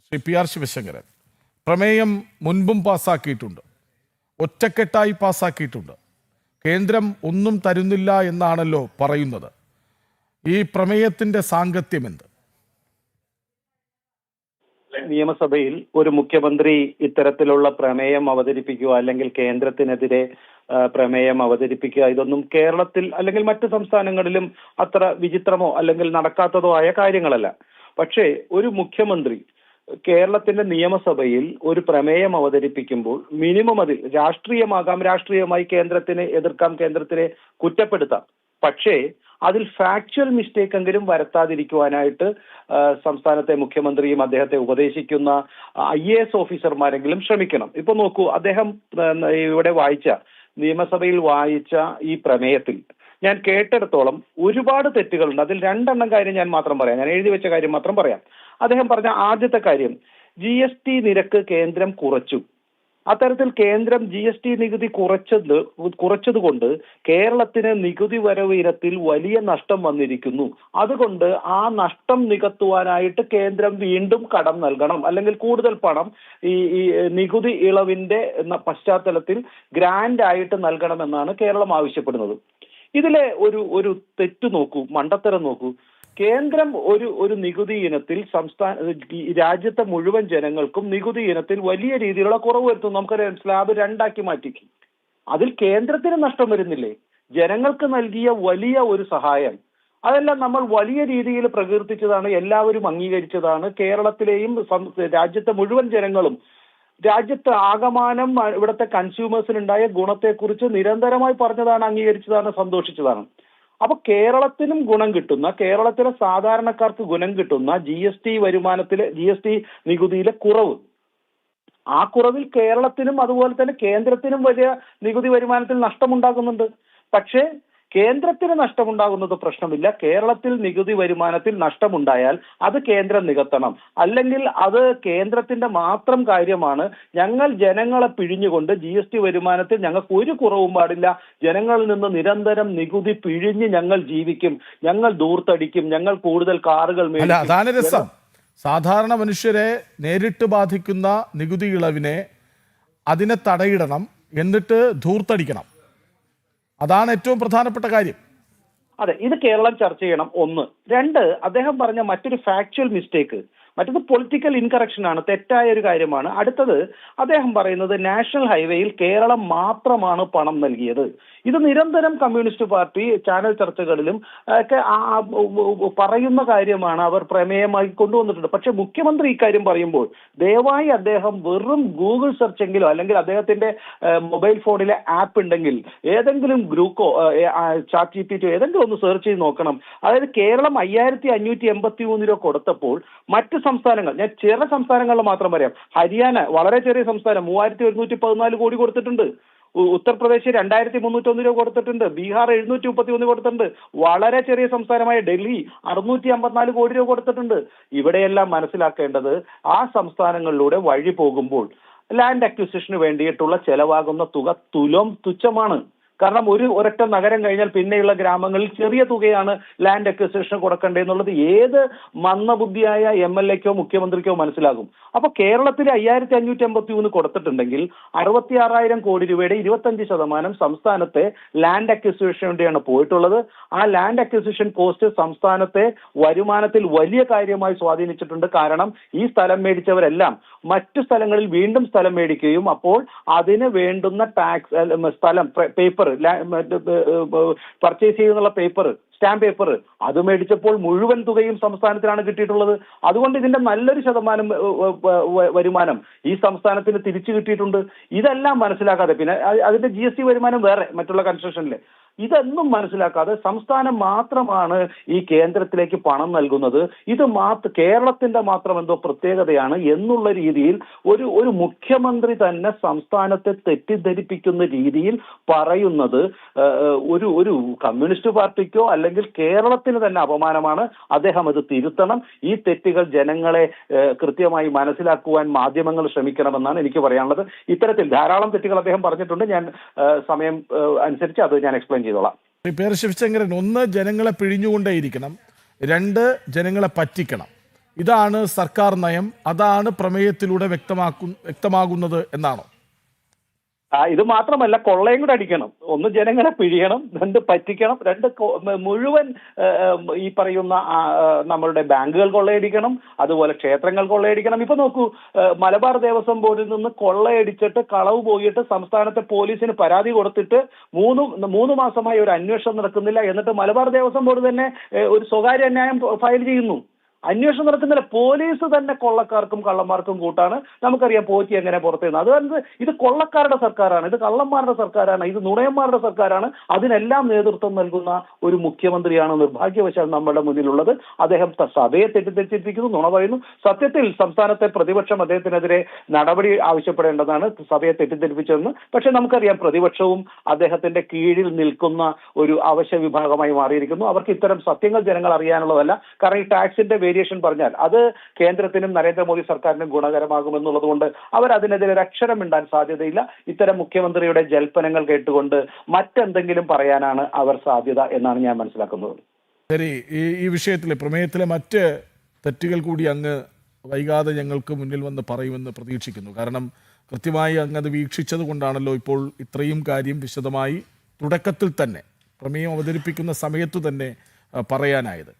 Shri P R Sivasankaran, പ്രമേയം മുൻപും പാസ്സാക്കിയിട്ടുണ്ട്, ഒറ്റക്കെട്ടായി പാസ്സാക്കിയിട്ടുണ്ട്. കേന്ദ്രം ഒന്നും തരുന്നില്ല എന്നാണല്ലോ പറയുന്നത്. ഈ പ്രമേയത്തിന്റെ സാങ്കത്യം എന്ത്? നിയമസഭയിൽ ഒരു മുഖ്യമന്ത്രി ഇത്തരത്തിലുള്ള പ്രമേയം അവതരിപ്പിക്കുക അല്ലെങ്കിൽ കേന്ദ്രത്തിനെതിരെ പ്രമേയം അവതരിപ്പിക്കുക, ഇതൊന്നും കേരളത്തിൽ അല്ലെങ്കിൽ മറ്റ് സംസ്ഥാനങ്ങളിലും അത്ര വിചിത്രമോ അല്ലെങ്കിൽ നടക്കാത്തതോ ആയ കാര്യങ്ങളല്ല. പക്ഷേ ഒരു മുഖ്യമന്ത്രി കേരളത്തിന്റെ നിയമസഭയിൽ ഒരു പ്രമേയം അവതരിപ്പിക്കുമ്പോൾ മിനിമം അതിൽ രാഷ്ട്രീയമാകാം, രാഷ്ട്രീയമായി കേന്ദ്രത്തിനെ എതിർക്കാം, കേന്ദ്രത്തിനെ കുറ്റപ്പെടുത്താം, പക്ഷേ അതിൽ ഫാക്ച്വൽ മിസ്റ്റേക്ക് എങ്കിലും വരുത്താതിരിക്കുവാനായിട്ട് സംസ്ഥാനത്തെ മുഖ്യമന്ത്രിയും അദ്ദേഹത്തെ ഉപദേശിക്കുന്ന IAS ഓഫീസർമാരെങ്കിലും ശ്രമിക്കണം. ഇപ്പൊ നോക്കൂ, അദ്ദേഹം ഇവിടെ നിയമസഭയിൽ വായിച്ച ഈ പ്രമേയത്തിൽ ഞാൻ കേട്ടിടത്തോളം ഒരുപാട് തെറ്റുകളുണ്ട്. അതിൽ 2 കാര്യം ഞാൻ മാത്രം പറയാം, ഞാൻ എഴുതി വെച്ച കാര്യം മാത്രം പറയാം. അദ്ദേഹം പറഞ്ഞ ആദ്യത്തെ കാര്യം, GST നിരക്ക് കേന്ദ്രം കുറച്ചു. അത്തരത്തിൽ കേന്ദ്രം GST നികുതി കുറച്ചതുകൊണ്ട് കേരളത്തിന് നികുതി വരവ് ഇനത്തിൽ വലിയ നഷ്ടം വന്നിരിക്കുന്നു. അതുകൊണ്ട് ആ നഷ്ടം നികത്തുവാനായിട്ട് കേന്ദ്രം വീണ്ടും കടം നൽകണം, അല്ലെങ്കിൽ കൂടുതൽ പണം ഈ നികുതി ഇളവിന്റെ പശ്ചാത്തലത്തിൽ ഗ്രാൻഡ് ആയിട്ട് നൽകണമെന്നാണ് കേരളം ആവശ്യപ്പെടുന്നത്. ഇതിലെ ഒരു തെറ്റ് നോക്കൂ, മണ്ടത്തരം നോക്കൂ. കേന്ദ്രം ഒരു നികുതി ഇനത്തിൽ രാജ്യത്തെ മുഴുവൻ ജനങ്ങൾക്കും നികുതി ഇനത്തിൽ വലിയ രീതിയിലുള്ള കുറവ് വരുത്തും. നമുക്കറിയാം, സ്ലാബ് 2 മാറ്റി. അതിൽ കേന്ദ്രത്തിന് നഷ്ടം വരുന്നില്ലേ? ജനങ്ങൾക്ക് നൽകിയ വലിയ ഒരു സഹായം, അതെല്ലാം നമ്മൾ വലിയ രീതിയിൽ പ്രകീർത്തിച്ചതാണ്, എല്ലാവരും അംഗീകരിച്ചതാണ്. കേരളത്തിലെയും രാജ്യത്തെ മുഴുവൻ ജനങ്ങളും, രാജ്യത്ത് ആകമാനം ഇവിടുത്തെ കൺസ്യൂമേഴ്സിനുണ്ടായ ഗുണത്തെക്കുറിച്ച് നിരന്തരമായി പറഞ്ഞതാണ്, അംഗീകരിച്ചതാണ്, സന്തോഷിച്ചതാണ്. അപ്പൊ കേരളത്തിനും ഗുണം കിട്ടുന്ന, കേരളത്തിലെ സാധാരണക്കാർക്ക് ഗുണം കിട്ടുന്ന GST നികുതിയിലെ കുറവ്, ആ കുറവിൽ കേരളത്തിനും അതുപോലെ തന്നെ കേന്ദ്രത്തിനും വലിയ നികുതി വരുമാനത്തിൽ നഷ്ടമുണ്ടാകുന്നുണ്ട്. പക്ഷേ കേന്ദ്രത്തിന് നഷ്ടമുണ്ടാകുന്നത് പ്രശ്നമില്ല. കേരളത്തിൽ നികുതി വരുമാനത്തിൽ നഷ്ടമുണ്ടായാൽ അത് കേന്ദ്രം നികത്തണം, അല്ലെങ്കിൽ അത് കേന്ദ്രത്തിന്റെ മാത്രം കാര്യമാണ്. ഞങ്ങൾ ജനങ്ങളെ പിഴിഞ്ഞുകൊണ്ട് GST വരുമാനത്തിൽ ഞങ്ങൾക്ക് ഒരു കുറവും പാടില്ല, ജനങ്ങളിൽ നിന്ന് നിരന്തരം നികുതി പിഴിഞ്ഞ് ഞങ്ങൾ ജീവിക്കും, ഞങ്ങൾ ദൂർത്തടിക്കും, ഞങ്ങൾ കൂടുതൽ കാറുകൾ മേടിക്കും. അതാണ് രസം. സാധാരണ മനുഷ്യരെ നേരിട്ട് ബാധിക്കുന്ന നികുതി ഇളവിനെ അതിനെ തടയിടണം, എന്നിട്ട് ധൂർത്തടിക്കണം. അതാണ് ഏറ്റവും പ്രധാനപ്പെട്ട കാര്യം. അതെ, ഇത് കേരളം ചർച്ച ചെയ്യണം. 1. 2, അദ്ദേഹം പറഞ്ഞ മറ്റൊരു ഫാക്ച്വൽ മിസ്റ്റേക്ക്, മറ്റൊരു പൊളിറ്റിക്കൽ ഇൻകറക്ഷൻ ആണ്, തെറ്റായ ഒരു കാര്യമാണ്. അടുത്തത്, അദ്ദേഹം പറയുന്നത് നാഷണൽ ഹൈവേയിൽ കേരളം മാത്രമാണ് പണം നൽകിയത്. ഇത് നിരന്തരം കമ്മ്യൂണിസ്റ്റ് പാർട്ടി ചാനൽ ചർച്ചകളിലും ഒക്കെ പറയുന്ന കാര്യമാണ്, അവർ പ്രമേയമായി കൊണ്ടുവന്നിട്ടുണ്ട്. പക്ഷെ മുഖ്യമന്ത്രി ഇക്കാര്യം പറയുമ്പോൾ ദയവായി അദ്ദേഹം വെറും ഗൂഗിൾ സെർച്ചെങ്കിലോ അല്ലെങ്കിൽ അദ്ദേഹത്തിന്റെ മൊബൈൽ ഫോണിലെ ആപ്പ് ഉണ്ടെങ്കിൽ ഏതെങ്കിലും ഗ്രൂക്കോ ചാറ്റ് GPT ഏതെങ്കിലും ഒന്ന് സെർച്ച് ചെയ്ത് നോക്കണം. അതായത് കേരളം 5583 രൂപ കൊടുത്തപ്പോൾ മറ്റ് സംസ്ഥാനങ്ങൾ, ഞാൻ ചെറിയ സംസ്ഥാനങ്ങളിൽ മാത്രം പറയാം, ഹരിയാന വളരെ ചെറിയ സംസ്ഥാനം 3114 കോടി കൊടുത്തിട്ടുണ്ട്, ഉത്തർപ്രദേശ് 2301 രൂപ കൊടുത്തിട്ടുണ്ട്, ബീഹാർ 731 കൊടുത്തിട്ടുണ്ട്, വളരെ ചെറിയ സംസ്ഥാനമായ ഡൽഹി 654 കോടി രൂപ കൊടുത്തിട്ടുണ്ട്. ഇവിടെയെല്ലാം മനസ്സിലാക്കേണ്ടത്, ആ സംസ്ഥാനങ്ങളിലൂടെ വഴി പോകുമ്പോൾ ലാൻഡ് അക്വിസിഷന് വേണ്ടിയിട്ടുള്ള ചെലവാകുന്ന തുക തുച്ഛമാണ്. കാരണം ഒരൊറ്റ നഗരം കഴിഞ്ഞാൽ പിന്നെയുള്ള ഗ്രാമങ്ങളിൽ ചെറിയ തുകയാണ് ലാൻഡ് അക്വിസിഷന് കൊടുക്കേണ്ടതെന്നുള്ളത് ഏത് മന്ദബുദ്ധിയായ MLAക്കോ മുഖ്യമന്ത്രിക്കോ മനസ്സിലാകും. അപ്പൊ കേരളത്തിൽ 5583 കൊടുത്തിട്ടുണ്ടെങ്കിൽ 66,000 കോടി രൂപയുടെ 25% സംസ്ഥാനത്തെ ലാൻഡ് അക്വിസിഷന് വേണ്ടിയാണ് പോയിട്ടുള്ളത്. ആ ലാൻഡ് അക്വിസിഷൻ കോസ്റ്റ് സംസ്ഥാനത്തെ വരുമാനത്തിൽ വലിയ കാര്യമായി സ്വാധീനിച്ചിട്ടുണ്ട്. കാരണം ഈ സ്ഥലം മേടിച്ചവരെല്ലാം മറ്റു സ്ഥലങ്ങളിൽ വീണ്ടും സ്ഥലം മേടിക്കുകയും അപ്പോൾ അതിന് വേണ്ടുന്ന ടാക്സ്, സ്ഥലം, പേപ്പർ, പർച്ചേസ് ചെയ്യുന്നുള്ള പേപ്പർ, സ്റ്റാമ്പ് പേപ്പർ, അത് മേടിച്ചപ്പോൾ മുഴുവൻ തുകയും സംസ്ഥാനത്തിനാണ് കിട്ടിയിട്ടുള്ളത്. അതുകൊണ്ട് ഇതിന്റെ നല്ലൊരു ശതമാനം വരുമാനം ഈ സംസ്ഥാനത്തിന് തിരിച്ചു കിട്ടിയിട്ടുണ്ട്. ഇതെല്ലാം മനസ്സിലാക്കാതെ, പിന്നെ അതിന്റെ GST വരുമാനം വേറെ മറ്റുള്ള കൺസ്ട്രക്ഷനിലെ, ഇതൊന്നും മനസ്സിലാക്കാതെ സംസ്ഥാനം മാത്രമാണ് ഈ കേന്ദ്രത്തിലേക്ക് പണം നൽകുന്നത്, ഇത് കേരളത്തിന്റെ മാത്രം എന്തോ പ്രത്യേകതയാണ് എന്നുള്ള രീതിയിൽ ഒരു മുഖ്യമന്ത്രി തന്നെ സംസ്ഥാനത്തെ തെറ്റിദ്ധരിപ്പിക്കുന്ന രീതിയിൽ പറയുന്നത് ഒരു കമ്മ്യൂണിസ്റ്റ് പാർട്ടിക്കോ അല്ലെങ്കിൽ കേരളത്തിന് തന്നെ അപമാനമാണ്. അദ്ദേഹം അത് തിരുത്തണം. ഈ തെറ്റുകൾ ജനങ്ങളെ കൃത്യമായി മനസ്സിലാക്കുവാൻ മാധ്യമങ്ങൾ ശ്രമിക്കണമെന്നാണ് എനിക്ക് പറയാനുള്ളത്. ഇത്തരത്തിൽ ധാരാളം തെറ്റുകൾ അദ്ദേഹം പറഞ്ഞിട്ടുണ്ട്. ഞാൻ സമയം അനുസരിച്ച് അത് ഞാൻ എക്സ്പ്ലെയിൻ ചെയ്തോളാം. ശിവശങ്കരൻ, 1, ജനങ്ങളെ പിഴിഞ്ഞുകൊണ്ടേയിരിക്കണം, 2, ജനങ്ങളെ പറ്റിക്കണം. ഇതാണ് സർക്കാർ നയം, അതാണ് പ്രമേയത്തിലൂടെ വ്യക്തമാകുന്നത് എന്നാണോ? ഇത് മാത്രമല്ല, കൊള്ളയും കൂടെ അടിക്കണം. ഒന്ന് ജനങ്ങളെ പിഴിയണം, രണ്ട് പറ്റിക്കണം, മുഴുവൻ ഈ പറയുന്ന നമ്മളുടെ ബാങ്കുകൾ കൊള്ളയടിക്കണം, അതുപോലെ ക്ഷേത്രങ്ങൾ കൊള്ളയടിക്കണം. ഇപ്പൊ നോക്കൂ, മലബാർ ദേവസ്വം ബോർഡിൽ നിന്ന് കൊള്ളയടിച്ചിട്ട് കളവ് പോയിട്ട് സംസ്ഥാനത്തെ പോലീസിന് പരാതി കൊടുത്തിട്ട് മൂന്ന് മാസമായി ഒരു അന്വേഷണം നടക്കുന്നില്ല. എന്നിട്ട് മലബാർ ദേവസ്വം ബോർഡ് തന്നെ ഒരു സ്വകാര്യ അന്യായം ഫയൽ ചെയ്യുന്നു. അന്വേഷണം നടക്കുന്നില്ല. പോലീസ് തന്നെ കൊള്ളക്കാർക്കും കള്ളന്മാർക്കും കൂട്ടാണ്. നമുക്കറിയാം പോറ്റി എങ്ങനെ പുറത്തുനിന്ന്. അതുകൊണ്ട് ഇത് കൊള്ളക്കാരുടെ സർക്കാരാണ്, ഇത് കള്ളന്മാരുടെ സർക്കാരാണ്, ഇത് നുണയന്മാരുടെ സർക്കാരാണ്. അതിനെല്ലാം നേതൃത്വം നൽകുന്ന ഒരു മുഖ്യമന്ത്രിയാണ് നിർഭാഗ്യവശാൽ നമ്മുടെ മുന്നിലുള്ളത്. അദ്ദേഹം സഭയെ തെറ്റിദ്ധരിച്ചിരിക്കുന്നു, നുണ പറയുന്നു. സത്യത്തിൽ സംസ്ഥാനത്തെ പ്രതിപക്ഷം അദ്ദേഹത്തിനെതിരെ നടപടി ആവശ്യപ്പെടേണ്ടതാണ്, സഭയെ തെറ്റിദ്ധരിപ്പിച്ചതെന്ന്. പക്ഷെ നമുക്കറിയാം പ്രതിപക്ഷവും അദ്ദേഹത്തിന്റെ കീഴിൽ നിൽക്കുന്ന ഒരു അവശ്യ വിഭാഗമായി മാറിയിരിക്കുന്നു. അവർക്ക് ഇത്തരം സത്യങ്ങൾ ജനങ്ങൾ അറിയാനുള്ളതല്ല. കാരണം ഈ ടാക്സിന്റെ വേരിയേഷൻ പറഞ്ഞാൽ അത് കേന്ദ്രത്തിനും നരേന്ദ്രമോദി സർക്കാരിനും ഗുണകരമാകുമെന്നുള്ളത് കൊണ്ട് അവർ അതിനെതിരെ ഒരു അക്ഷരം മിണ്ടാൻ സാധ്യതയില്ല. ഇത്തരം മുഖ്യമന്ത്രിയുടെ ജൽപ്പനങ്ങൾ കേട്ടുകൊണ്ട് മറ്റെന്തെങ്കിലും പറയാനാണ് അവർ സാധ്യത എന്നാണ് ഞാൻ മനസ്സിലാക്കുന്നത്. ശരി, ഈ വിഷയത്തിലെ പ്രമേയത്തിലെ മറ്റ് തെറ്റുകൾ കൂടി അങ്ങ് വൈകാതെ ഞങ്ങൾക്ക് മുന്നിൽ വന്ന് പറയുമെന്ന് പ്രതീക്ഷിക്കുന്നു. കാരണം കൃത്യമായി അങ്ങ് അത് വീക്ഷിച്ചത് കൊണ്ടാണല്ലോ ഇപ്പോൾ ഇത്രയും കാര്യം വിശദമായി തുടക്കത്തിൽ തന്നെ പ്രമേയം അവതരിപ്പിക്കുന്ന സമയത്തു തന്നെ പറയാനായത്.